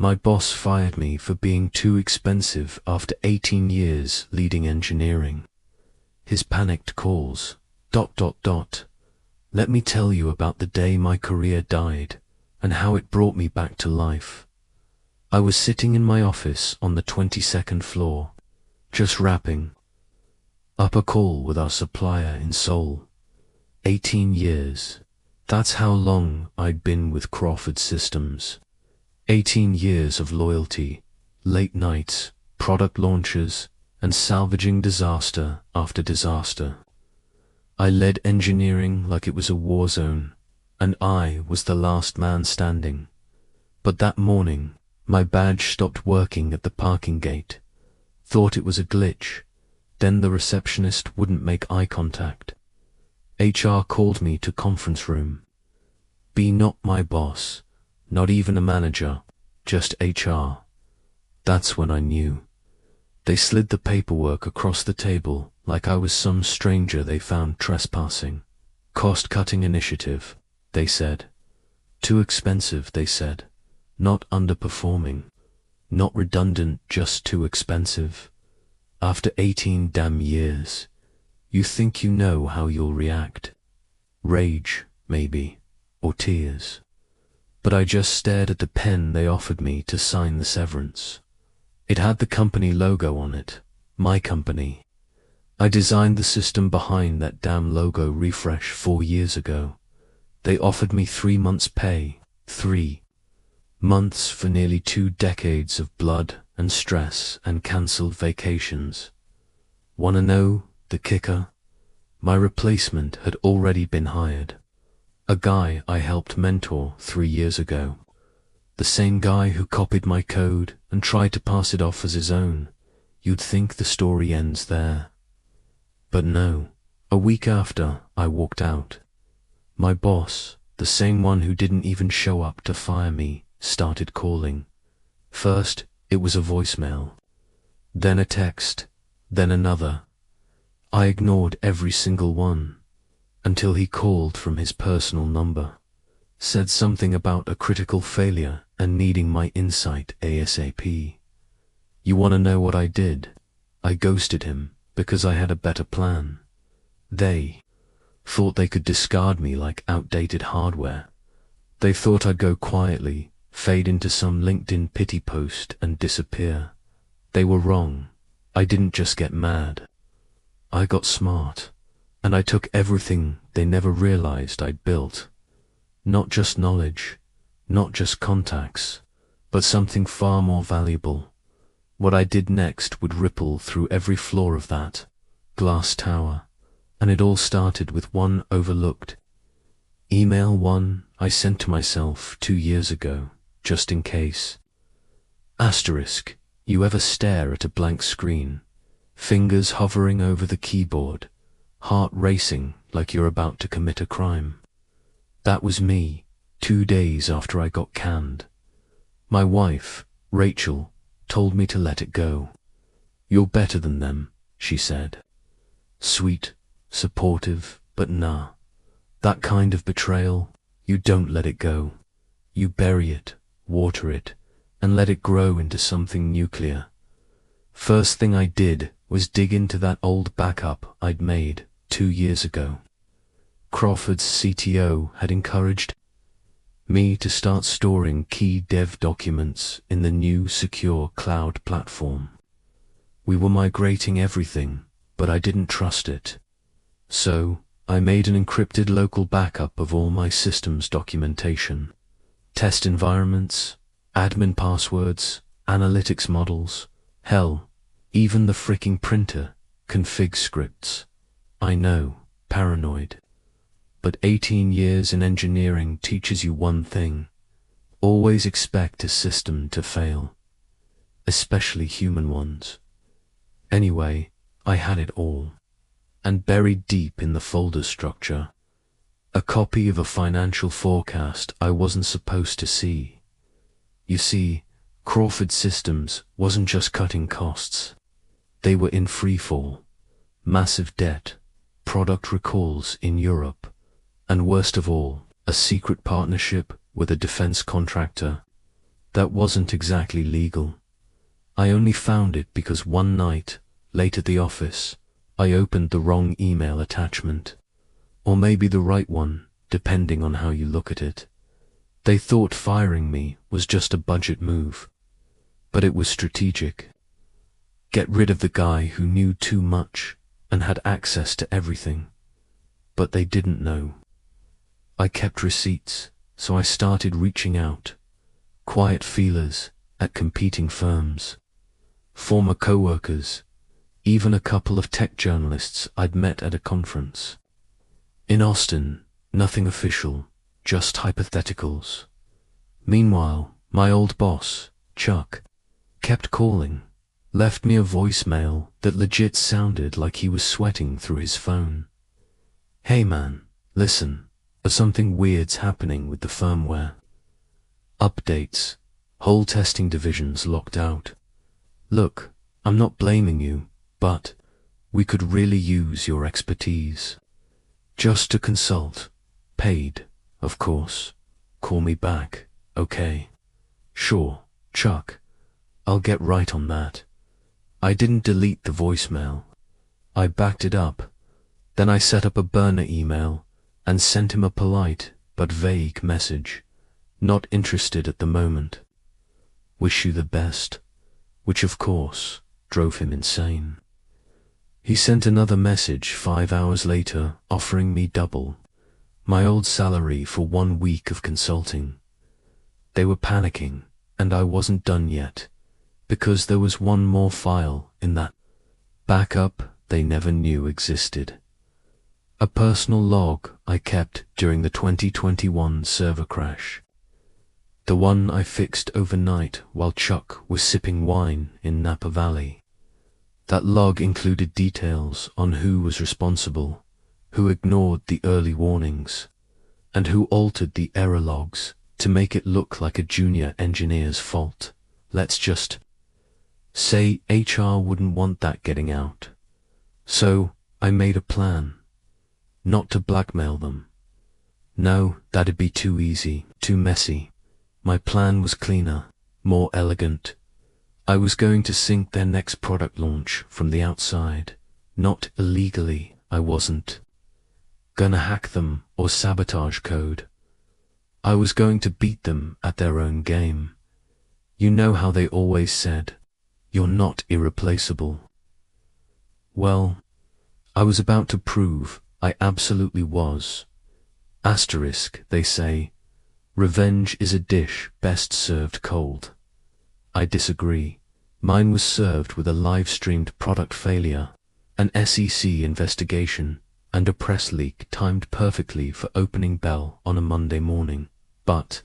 My boss fired me for being too expensive after 18 years leading engineering. His panicked calls, ... Let me tell you about the day my career died and how it brought me back to life. I was sitting in my office on the 22nd floor, just wrapping up a call with our supplier in Seoul. 18 years. That's how long I'd been with Crawford Systems. 18 years of loyalty, late nights, product launches, and salvaging disaster after disaster. I led engineering like it was a war zone, and I was the last man standing. But that morning, my badge stopped working at the parking gate. Thought it was a glitch. Then the receptionist wouldn't make eye contact. HR called me to conference room. Be not my boss, not even a manager, just HR. That's when I knew. They slid the paperwork across the table like I was some stranger they found trespassing. Cost-cutting initiative, they said. Too expensive, they said. Not underperforming. Not redundant, just too expensive. After 18 damn years, you think you know how you'll react. Rage, maybe, or tears. But I just stared at the pen they offered me to sign the severance. It had the company logo on it, my company. I designed the system behind that damn logo refresh 4 years ago. They offered me 3 months' pay, 3 months for nearly 2 decades of blood and stress and cancelled vacations. Wanna know the kicker? My replacement had already been hired. A guy I helped mentor 3 years ago. The same guy who copied my code and tried to pass it off as his own. You'd think the story ends there. But no, a week after I walked out, my boss, the same one who didn't even show up to fire me, started calling. First, it was a voicemail. Then a text, then another. I ignored every single one, until he called from his personal number. Said something about a critical failure and needing my insight ASAP. You want to know what I did? I ghosted him because I had a better plan. They thought they could discard me like outdated hardware. They thought I'd go quietly, fade into some LinkedIn pity post and disappear. They were wrong. I didn't just get mad. I got smart, and I took everything they never realized I'd built. Not just knowledge, not just contacts, but something far more valuable. What I did next would ripple through every floor of that glass tower, and it all started with one overlooked email, one I sent to myself 2 years ago, just in case. Asterisk, you ever stare at a blank screen, fingers hovering over the keyboard, heart racing like you're about to commit a crime? That was me, 2 days after I got canned. My wife, Rachel, told me to let it go. You're better than them, she said. Sweet, supportive, but nah. That kind of betrayal, you don't let it go. You bury it, water it, and let it grow into something nuclear. First thing I did was dig into that old backup I'd made 2 years ago. Crawford's CTO had encouraged me to start storing key dev documents in the new secure cloud platform. We were migrating everything, but I didn't trust it. So, I made an encrypted local backup of all my systems documentation, test environments, admin passwords, analytics models, hell, even the fricking printer, config scripts. I know, paranoid. But 18 years in engineering teaches you one thing. Always expect a system to fail, especially human ones. Anyway, I had it all, and buried deep in the folder structure, a copy of a financial forecast I wasn't supposed to see. You see, Crawford Systems wasn't just cutting costs. They were in freefall, massive debt, product recalls in Europe, and worst of all, a secret partnership with a defense contractor. That wasn't exactly legal. I only found it because one night, late at the office, I opened the wrong email attachment. Or maybe the right one, depending on how you look at it. They thought firing me was just a budget move. But it was strategic. Get rid of the guy who knew too much and had access to everything. But they didn't know. I kept receipts, so I started reaching out. Quiet feelers at competing firms. Former co-workers, even a couple of tech journalists I'd met at a conference. In Austin, nothing official, just hypotheticals. Meanwhile, my old boss, Chuck, kept calling, left me a voicemail that legit sounded like he was sweating through his phone. Hey man, listen, something weird's happening with the firmware. Updates, whole testing divisions locked out. Look, I'm not blaming you, but we could really use your expertise. Just to consult, paid, of course. Call me back, okay? Sure, Chuck, I'll get right on that. I didn't delete the voicemail. I backed it up. Then I set up a burner email and sent him a polite but vague message. Not interested at the moment. Wish you the best, which of course drove him insane. He sent another message 5 hours later offering me double my old salary for 1 week of consulting. They were panicking, and I wasn't done yet, because there was one more file in that backup they never knew existed. A personal log I kept during the 2021 server crash. The one I fixed overnight while Chuck was sipping wine in Napa Valley. That log included details on who was responsible, who ignored the early warnings, and who altered the error logs to make it look like a junior engineer's fault. Let's just say HR wouldn't want that getting out. So I made a plan. Not to blackmail them. No, that'd be too easy, too messy. My plan was cleaner, more elegant. I was going to sync their next product launch from the outside. Not illegally, I wasn't gonna hack them or sabotage code. I was going to beat them at their own game. You know how they always said, you're not irreplaceable. Well, I was about to prove I absolutely was. Asterisk, they say, revenge is a dish best served cold. I disagree. Mine was served with a live-streamed product failure, an SEC investigation, and a press leak timed perfectly for opening bell on a Monday morning. But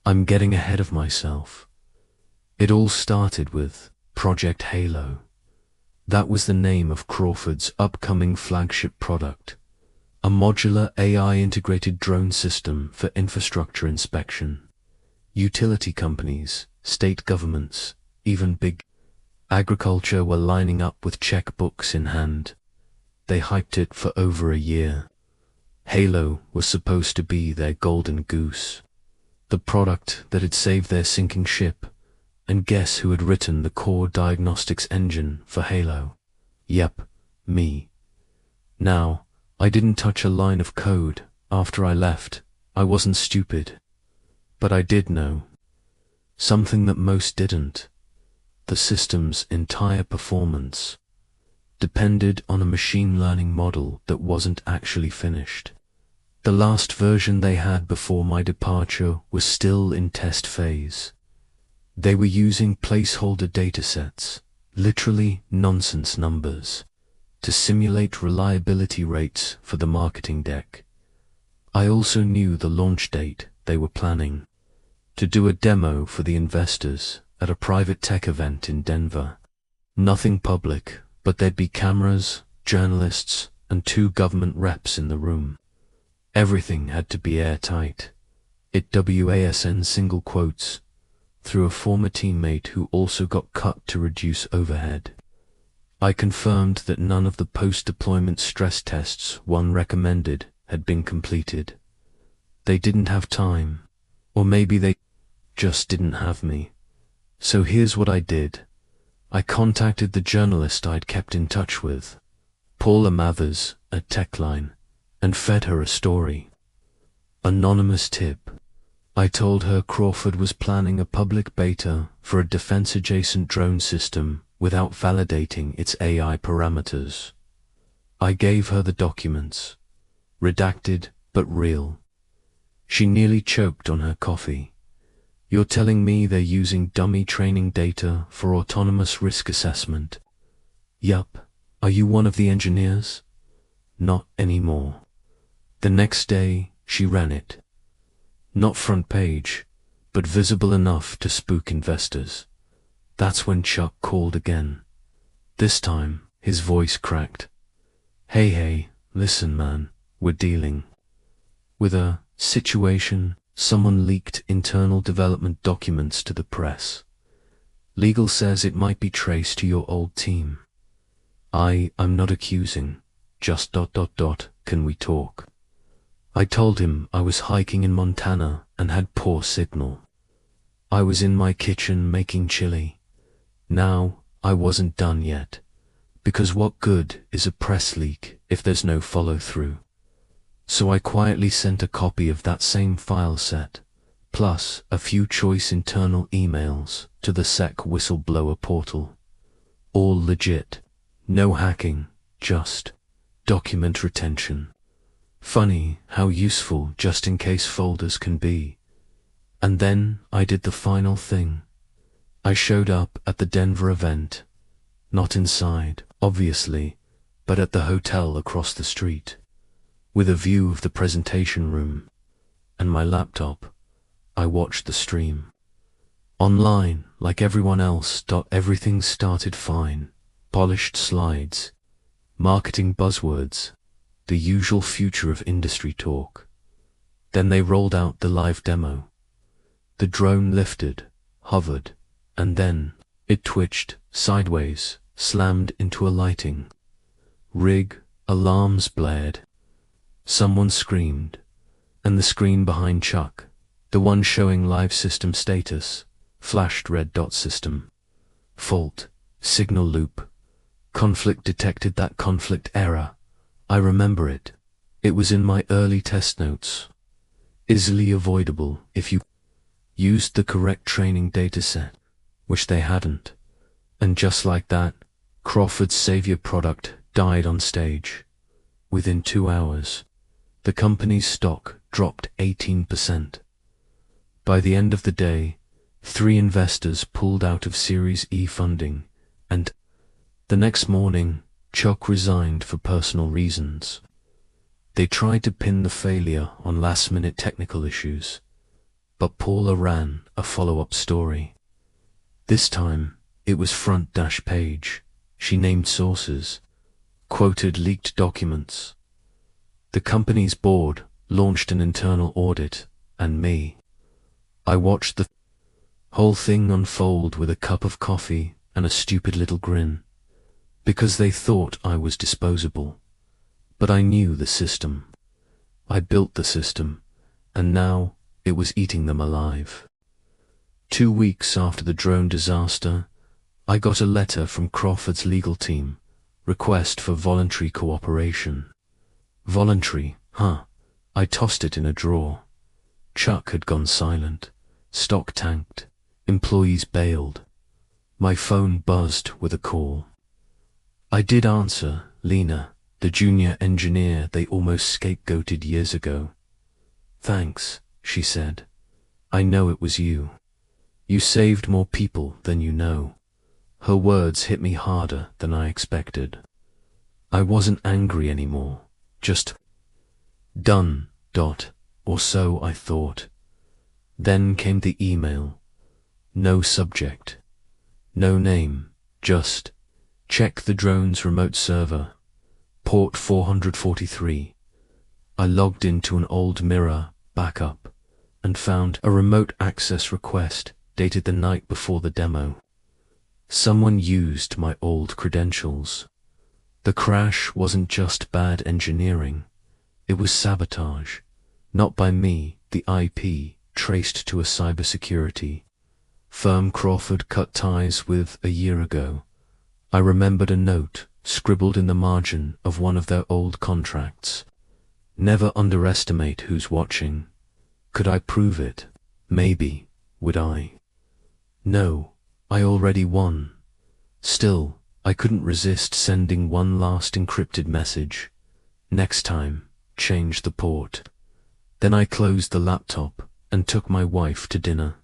I'm getting ahead of myself. It all started with Project Halo. That was the name of Crawford's upcoming flagship product, a modular AI-integrated drone system for infrastructure inspection. Utility companies, state governments, even big agriculture were lining up with checkbooks in hand. They hyped it for over a year. Halo was supposed to be their golden goose, the product that had saved their sinking ship. And guess who had written the core diagnostics engine for Halo? Yep, me. Now, I didn't touch a line of code after I left. I wasn't stupid. But I did know something that most didn't. The system's entire performance depended on a machine learning model that wasn't actually finished. The last version they had before my departure was still in test phase. They were using placeholder datasets, literally nonsense numbers, to simulate reliability rates for the marketing deck. I also knew the launch date they were planning, to do a demo for the investors at a private tech event in Denver. Nothing public, but there'd be cameras, journalists, and 2 government reps in the room. Everything had to be airtight. It WASN single quotes, through a former teammate who also got cut to reduce overhead. I confirmed that none of the post-deployment stress tests one recommended had been completed. They didn't have time, or maybe they just didn't have me. So here's what I did. I contacted the journalist I'd kept in touch with, Paula Mathers at Techline, and fed her a story. Anonymous tip. I told her Crawford was planning a public beta for a defense-adjacent drone system without validating its AI parameters. I gave her the documents, redacted but real. She nearly choked on her coffee. You're telling me they're using dummy training data for autonomous risk assessment? Yup. Are you one of the engineers? Not anymore. The next day, she ran it. Not front page, but visible enough to spook investors. That's when Chuck called again. This time, his voice cracked. Hey, listen man, we're dealing with a situation. Someone leaked internal development documents to the press. Legal says it might be traced to your old team. I'm not accusing, just ... Can we talk? I told him I was hiking in Montana and had poor signal. I was in my kitchen making chili. Now, I wasn't done yet, because what good is a press leak if there's no follow-through? So I quietly sent a copy of that same file set, plus a few choice internal emails to the SEC whistleblower portal. All legit. No hacking, just document retention. Funny how useful just-in-case folders can be. And then I did the final thing. I showed up at the Denver event, not inside, obviously, but at the hotel across the street, with a view of the presentation room, and my laptop. I watched the stream. Online, like everyone else. Everything started fine. Polished slides, marketing buzzwords, the usual future of industry talk. Then they rolled out the live demo. The drone lifted, hovered, and then it twitched sideways, slammed into a lighting rig, alarms blared. Someone screamed, and the screen behind Chuck, the one showing live system status, flashed red dot system. Fault, signal loop. Conflict detected. That conflict error. I remember it. It was in my early test notes. Easily avoidable if you used the correct training dataset, which they hadn't. And just like that, Crawford's savior product died on stage. Within 2 hours, the company's stock dropped 18%. By the end of the day, 3 investors pulled out of Series E funding, and the next morning, Chuck resigned for personal reasons. They tried to pin the failure on last-minute technical issues, but Paula ran a follow-up story. This time, it was front page. She named sources, quoted leaked documents. The company's board launched an internal audit, and me. I watched the whole thing unfold with a cup of coffee and a stupid little grin. Because they thought I was disposable. But I knew the system. I built the system, and now it was eating them alive. 2 weeks after the drone disaster, I got a letter from Crawford's legal team, request for voluntary cooperation. Voluntary, huh? I tossed it in a drawer. Chuck had gone silent, stock tanked, employees bailed. My phone buzzed with a call. I did answer. Lena, the junior engineer they almost scapegoated years ago. Thanks, she said. I know it was you. You saved more people than you know. Her words hit me harder than I expected. I wasn't angry anymore, just done, or so I thought. Then came the email. No subject, no name, just check the drone's remote server, port 443. I logged into an old Mirror backup and found a remote access request dated the night before the demo. Someone used my old credentials. The crash wasn't just bad engineering, it was sabotage. Not by me, the IP, traced to a cybersecurity firm Crawford cut ties with a year ago. I remembered a note scribbled in the margin of one of their old contracts. Never underestimate who's watching. Could I prove it? Maybe. Would I? No, I already won. Still, I couldn't resist sending one last encrypted message. Next time, change the port. Then I closed the laptop and took my wife to dinner.